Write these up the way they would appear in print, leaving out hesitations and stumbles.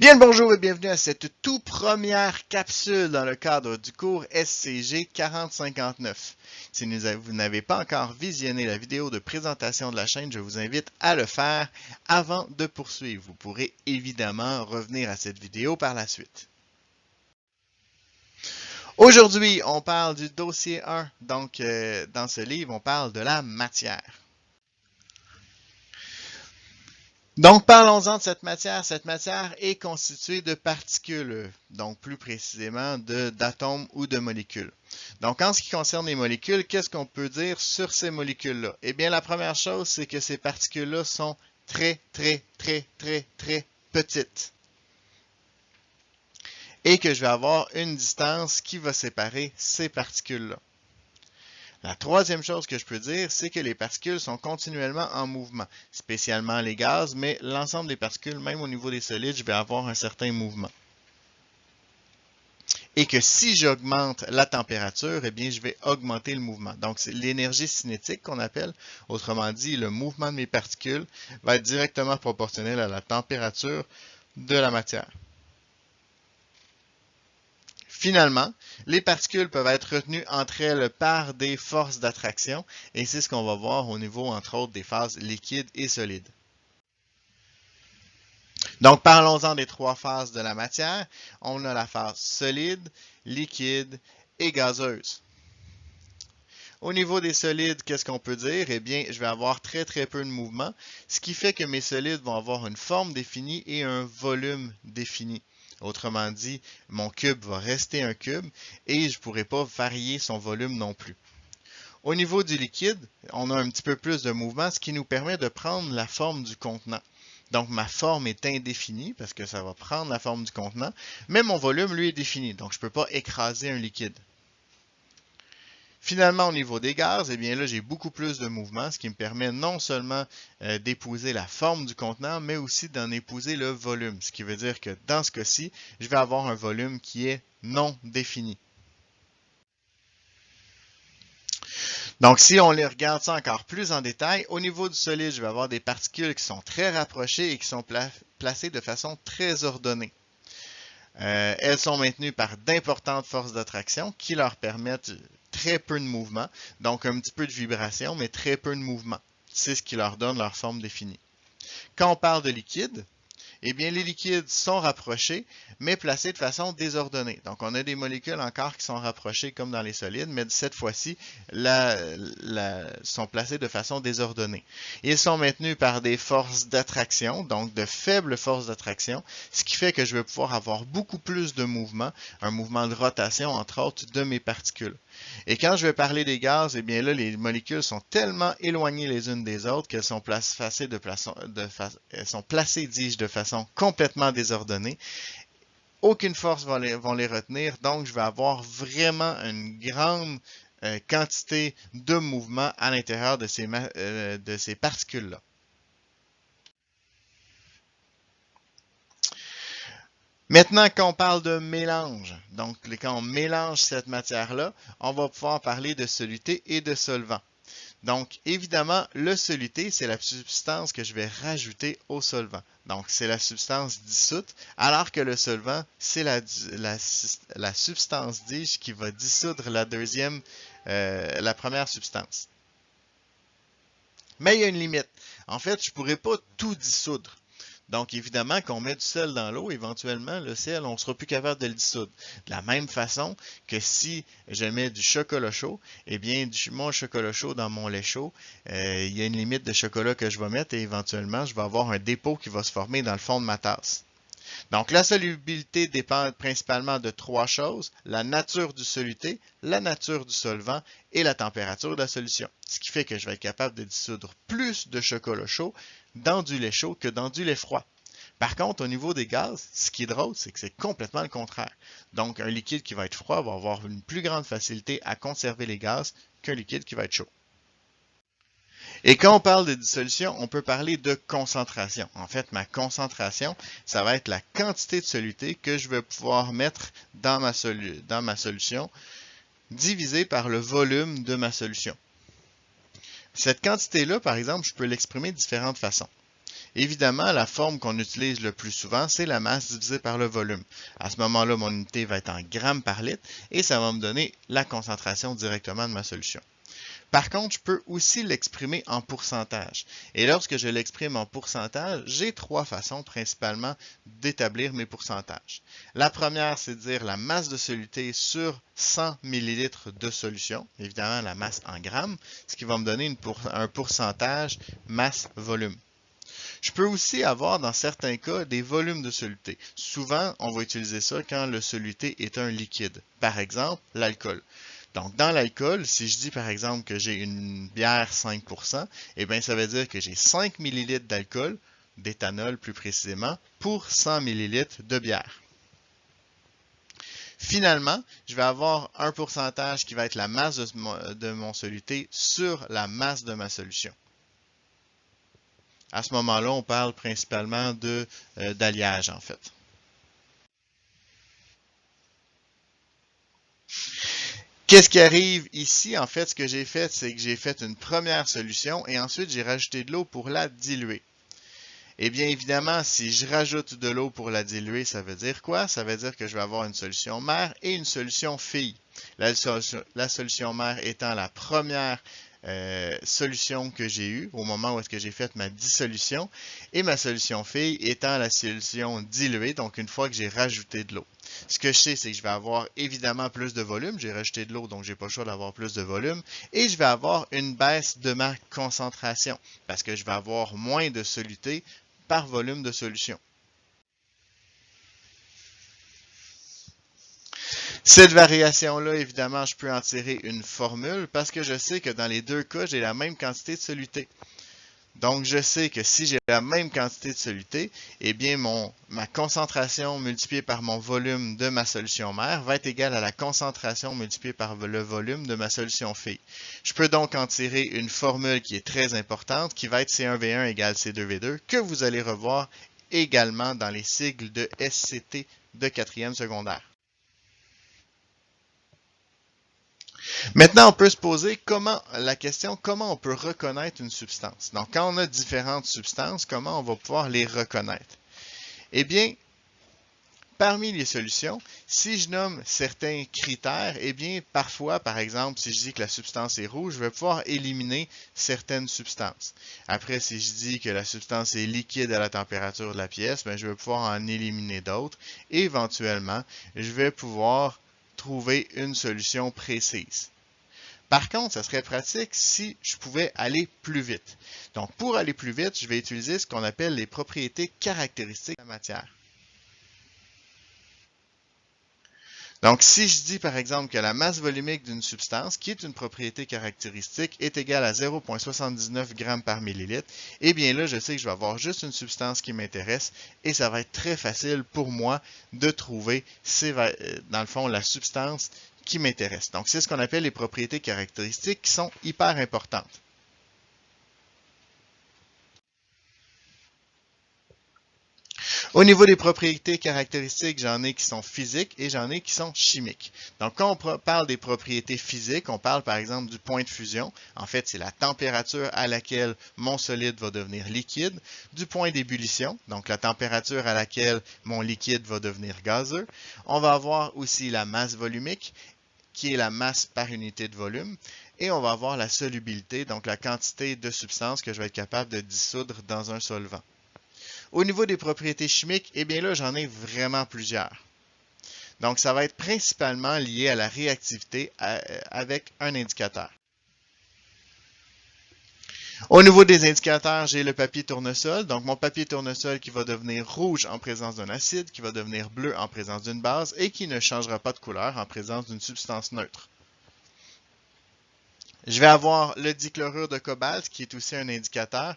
Bien le bonjour et bienvenue à cette toute première capsule dans le cadre du cours SCG 4059. Si vous n'avez pas encore visionné la vidéo de présentation de la chaîne, je vous invite à le faire avant de poursuivre. Vous pourrez évidemment revenir à cette vidéo par la suite. Aujourd'hui, on parle du dossier 1. Donc, dans ce livre, on parle de la matière. Donc, parlons-en de cette matière. Cette matière est constituée de particules, donc plus précisément d'atomes ou de molécules. Donc, en ce qui concerne les molécules, qu'est-ce qu'on peut dire sur ces molécules-là? Eh bien, la première chose, c'est que ces particules-là sont très petites. Et que je vais avoir une distance qui va séparer ces particules-là. La troisième chose que je peux dire, c'est que les particules sont continuellement en mouvement, spécialement les gaz, mais l'ensemble des particules, même au niveau des solides, je vais avoir un certain mouvement. Et que si j'augmente la température, eh bien, je vais augmenter le mouvement. Donc, c'est l'énergie cinétique qu'on appelle. Autrement dit, le mouvement de mes particules va être directement proportionnel à la température de la matière. Finalement, les particules peuvent être retenues entre elles par des forces d'attraction, et c'est ce qu'on va voir au niveau, entre autres, des phases liquides et solides. Donc, parlons-en des trois phases de la matière. On a la phase solide, liquide et gazeuse. Au niveau des solides, qu'est-ce qu'on peut dire? Eh bien, je vais avoir très peu de mouvement, ce qui fait que mes solides vont avoir une forme définie et un volume défini. Autrement dit, mon cube va rester un cube et je ne pourrai pas varier son volume non plus. Au niveau du liquide, on a un petit peu plus de mouvement, ce qui nous permet de prendre la forme du contenant. Donc, ma forme est indéfinie parce que ça va prendre la forme du contenant, mais mon volume, lui, est défini. Donc, je ne peux pas écraser un liquide. Finalement, au niveau des gaz, eh bien là, j'ai beaucoup plus de mouvement, ce qui me permet non seulement d'épouser la forme du contenant, mais aussi d'en épouser le volume. Ce qui veut dire que dans ce cas-ci, je vais avoir un volume qui est non défini. Donc, si on les regarde ça encore plus en détail, au niveau du solide, je vais avoir des particules qui sont très rapprochées et qui sont placées de façon très ordonnée. Elles sont maintenues par d'importantes forces d'attraction qui leur permettent très peu de mouvement, donc un petit peu de vibration, mais très peu de mouvement. C'est ce qui leur donne leur forme définie. Quand on parle de liquide, eh bien, les liquides sont rapprochés, mais placés de façon désordonnée. Donc, on a des molécules encore qui sont rapprochées comme dans les solides, mais cette fois-ci, sont placées de façon désordonnée. Ils sont maintenus par des forces d'attraction, donc de faibles forces d'attraction, ce qui fait que je vais pouvoir avoir beaucoup plus de mouvement, un mouvement de rotation, entre autres, de mes particules. Et quand je vais parler des gaz, eh bien là, les molécules sont tellement éloignées les unes des autres qu'elles sont placées, dis-je, de façon complètement désordonnée. Aucune force va les retenir, donc je vais avoir vraiment une grande quantité de mouvement à l'intérieur de ces particules-là. Maintenant, quand on parle de mélange, donc quand on mélange cette matière-là, on va pouvoir parler de soluté et de solvant. Donc, évidemment, le soluté, c'est la substance que je vais rajouter au solvant. Donc, c'est la substance dissoute, alors que le solvant, c'est la substance, dis-je, qui va dissoudre la première substance. Mais il y a une limite. En fait, je ne pourrais pas tout dissoudre. Donc, évidemment, quand on met du sel dans l'eau, éventuellement, le sel, on ne sera plus capable de le dissoudre. De la même façon que si je mets du chocolat chaud, eh bien, mon chocolat chaud dans mon lait chaud, il y a une limite de chocolat que je vais mettre et éventuellement, je vais avoir un dépôt qui va se former dans le fond de ma tasse. Donc, la solubilité dépend principalement de trois choses: la nature du soluté, la nature du solvant et la température de la solution. Ce qui fait que je vais être capable de dissoudre plus de chocolat chaud dans du lait chaud que dans du lait froid. Par contre, au niveau des gaz, ce qui est drôle, c'est que c'est complètement le contraire. Donc, un liquide qui va être froid va avoir une plus grande facilité à conserver les gaz qu'un liquide qui va être chaud. Et quand on parle de dissolution, on peut parler de concentration. En fait, ma concentration, ça va être la quantité de soluté que je vais pouvoir mettre dans ma solution, divisée par le volume de ma solution. Cette quantité-là, par exemple, je peux l'exprimer de différentes façons. Évidemment, la forme qu'on utilise le plus souvent, c'est la masse divisée par le volume. À ce moment-là, mon unité va être en grammes par litre et ça va me donner la concentration directement de ma solution. Par contre, je peux aussi l'exprimer en pourcentage. Et lorsque je l'exprime en pourcentage, j'ai trois façons principalement d'établir mes pourcentages. La première, c'est de dire la masse de soluté sur 100 ml de solution, évidemment la masse en grammes, ce qui va me donner un pourcentage masse-volume. Je peux aussi avoir, dans certains cas, des volumes de soluté. Souvent, on va utiliser ça quand le soluté est un liquide. Par exemple, l'alcool. Donc, dans l'alcool, si je dis par exemple que j'ai une bière 5%, eh bien, ça veut dire que j'ai 5 ml d'alcool, d'éthanol plus précisément, pour 100 ml de bière. Finalement, je vais avoir un pourcentage qui va être la masse de mon soluté sur la masse de ma solution. À ce moment-là, on parle principalement d'alliage, en fait. Qu'est-ce qui arrive ici? En fait, ce que j'ai fait, c'est que j'ai fait une première solution et ensuite j'ai rajouté de l'eau pour la diluer. Eh bien, évidemment, si je rajoute de l'eau pour la diluer, ça veut dire quoi? Ça veut dire que je vais avoir une solution mère et une solution fille. La solution mère étant la première solution que j'ai eue au moment où est-ce que j'ai fait ma dissolution et ma solution fille étant la solution diluée, donc une fois que j'ai rajouté de l'eau. Ce que je sais, c'est que je vais avoir évidemment plus de volume. J'ai rajouté de l'eau, donc j'ai pas le choix d'avoir plus de volume. Et je vais avoir une baisse de ma concentration parce que je vais avoir moins de soluté par volume de solution. Cette variation-là, évidemment, je peux en tirer une formule parce que je sais que dans les deux cas, j'ai la même quantité de soluté. Donc, je sais que si j'ai la même quantité de soluté, eh bien, ma concentration multipliée par mon volume de ma solution mère va être égale à la concentration multipliée par le volume de ma solution fille. Je peux donc en tirer une formule qui est très importante, qui va être C1V1 égale C2V2, que vous allez revoir également dans les sigles de SCT de 4e secondaire. Maintenant, on peut se poser la question comment on peut reconnaître une substance. Donc, quand on a différentes substances, comment on va pouvoir les reconnaître? Eh bien, parmi les solutions, si je nomme certains critères, eh bien, parfois, par exemple, si je dis que la substance est rouge, je vais pouvoir éliminer certaines substances. Après, si je dis que la substance est liquide à la température de la pièce, bien, je vais pouvoir en éliminer d'autres. Et éventuellement, je vais pouvoir trouver une solution précise. Par contre, ça serait pratique si je pouvais aller plus vite. Donc, pour aller plus vite, je vais utiliser ce qu'on appelle les propriétés caractéristiques de la matière. Donc, si je dis par exemple que la masse volumique d'une substance, qui est une propriété caractéristique, est égale à 0,79 g par millilitre, eh bien là, je sais que je vais avoir juste une substance qui m'intéresse et ça va être très facile pour moi de trouver, dans le fond, la substance qui m'intéresse. Donc, c'est ce qu'on appelle les propriétés caractéristiques qui sont hyper importantes. Au niveau des propriétés caractéristiques, j'en ai qui sont physiques et j'en ai qui sont chimiques. Donc, quand on parle des propriétés physiques, on parle par exemple du point de fusion. En fait, c'est la température à laquelle mon solide va devenir liquide, du point d'ébullition, donc la température à laquelle mon liquide va devenir gazeux. On va avoir aussi la masse volumique, qui est la masse par unité de volume, et on va avoir la solubilité, donc la quantité de substance que je vais être capable de dissoudre dans un solvant. Au niveau des propriétés chimiques, eh bien là, j'en ai vraiment plusieurs. Donc, ça va être principalement lié à la réactivité avec un indicateur. Au niveau des indicateurs, j'ai le papier tournesol. Donc, mon papier tournesol qui va devenir rouge en présence d'un acide, qui va devenir bleu en présence d'une base et qui ne changera pas de couleur en présence d'une substance neutre. Je vais avoir le dichlorure de cobalt, qui est aussi un indicateur.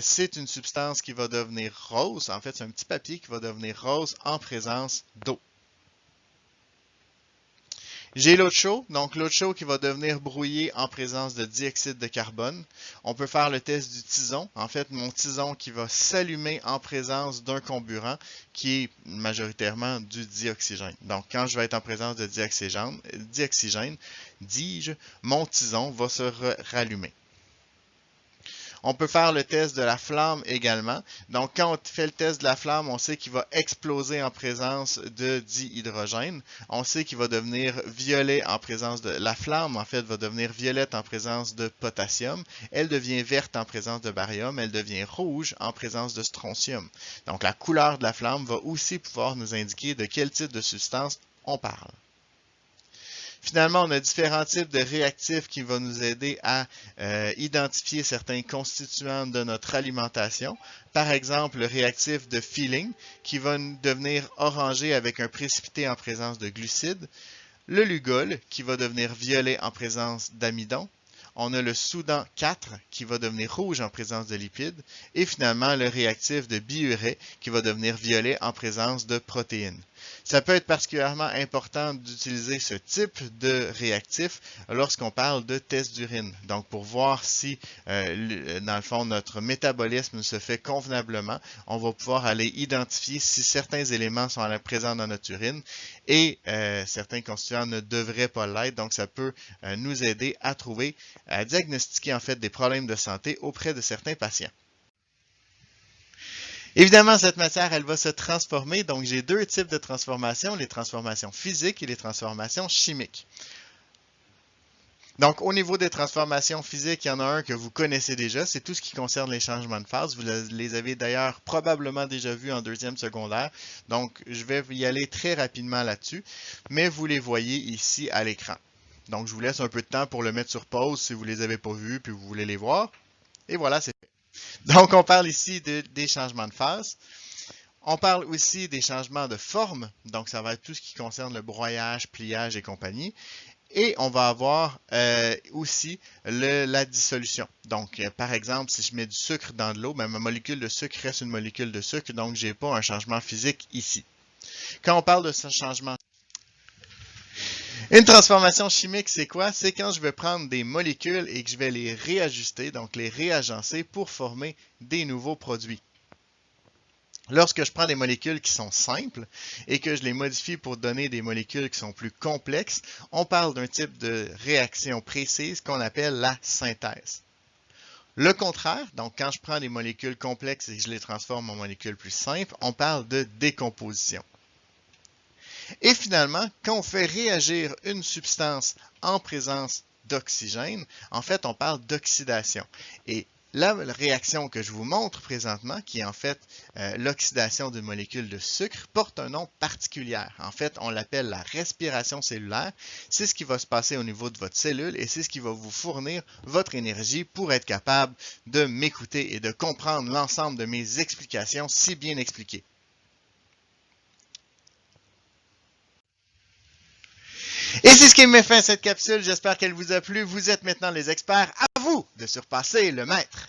C'est une substance qui va devenir rose. En fait, c'est un petit papier qui va devenir rose en présence d'eau. J'ai l'eau de chaud, donc l'eau de chaud qui va devenir brouillée en présence de dioxyde de carbone. On peut faire le test du tison. En fait, mon tison qui va s'allumer en présence d'un comburant qui est majoritairement du dioxygène. Donc, quand je vais être en présence de dioxygène, mon tison va se rallumer. On peut faire le test de la flamme également. Donc, quand on fait le test de la flamme, on sait qu'il va exploser en présence de dihydrogène. On sait qu'il va devenir violet en présence de... La flamme, en fait, va devenir violette en présence de potassium. Elle devient verte en présence de barium. Elle devient rouge en présence de strontium. Donc, la couleur de la flamme va aussi pouvoir nous indiquer de quel type de substance on parle. Finalement, on a différents types de réactifs qui vont nous aider à identifier certains constituants de notre alimentation. Par exemple, le réactif de Feeling qui va devenir orangé avec un précipité en présence de glucides. Le Lugol qui va devenir violet en présence d'amidon. On a le Soudan 4 qui va devenir rouge en présence de lipides. Et finalement, le réactif de Biuret qui va devenir violet en présence de protéines. Ça peut être particulièrement important d'utiliser ce type de réactif lorsqu'on parle de test d'urine. Donc, pour voir si, dans le fond, notre métabolisme se fait convenablement, on va pouvoir aller identifier si certains éléments sont présents dans notre urine et certains constituants ne devraient pas l'être. Donc, ça peut nous aider à trouver, à diagnostiquer en fait des problèmes de santé auprès de certains patients. Évidemment, cette matière, elle va se transformer. Donc, j'ai deux types de transformations, les transformations physiques et les transformations chimiques. Donc, au niveau des transformations physiques, il y en a un que vous connaissez déjà, c'est tout ce qui concerne les changements de phase. Vous les avez d'ailleurs probablement déjà vus en deuxième secondaire. Donc, je vais y aller très rapidement là-dessus, mais vous les voyez ici à l'écran. Donc, je vous laisse un peu de temps pour le mettre sur pause si vous ne les avez pas vus puis vous voulez les voir. Et voilà, c'est fait. Donc, on parle ici des changements de phase. On parle aussi des changements de forme. Donc, ça va être tout ce qui concerne le broyage, pliage et compagnie. Et on va avoir aussi la dissolution. Donc, par exemple, si je mets du sucre dans de l'eau, ma molécule de sucre reste une molécule de sucre, donc je n'ai pas un changement physique ici. Quand on parle de ce changement, une transformation chimique, c'est quoi? C'est quand je vais prendre des molécules et que je vais les réajuster, donc les réagencer pour former des nouveaux produits. Lorsque je prends des molécules qui sont simples et que je les modifie pour donner des molécules qui sont plus complexes, on parle d'un type de réaction précise qu'on appelle la synthèse. Le contraire, donc quand je prends des molécules complexes et que je les transforme en molécules plus simples, on parle de décomposition. Et finalement, quand on fait réagir une substance en présence d'oxygène, en fait, on parle d'oxydation. Et la réaction que je vous montre présentement, qui est en fait l'oxydation d'une molécule de sucre, porte un nom particulier. En fait, on l'appelle la respiration cellulaire. C'est ce qui va se passer au niveau de votre cellule et c'est ce qui va vous fournir votre énergie pour être capable de m'écouter et de comprendre l'ensemble de mes explications si bien expliquées. Et c'est ce qui met fin à cette capsule. J'espère qu'elle vous a plu. Vous êtes maintenant les experts. À vous de surpasser le maître.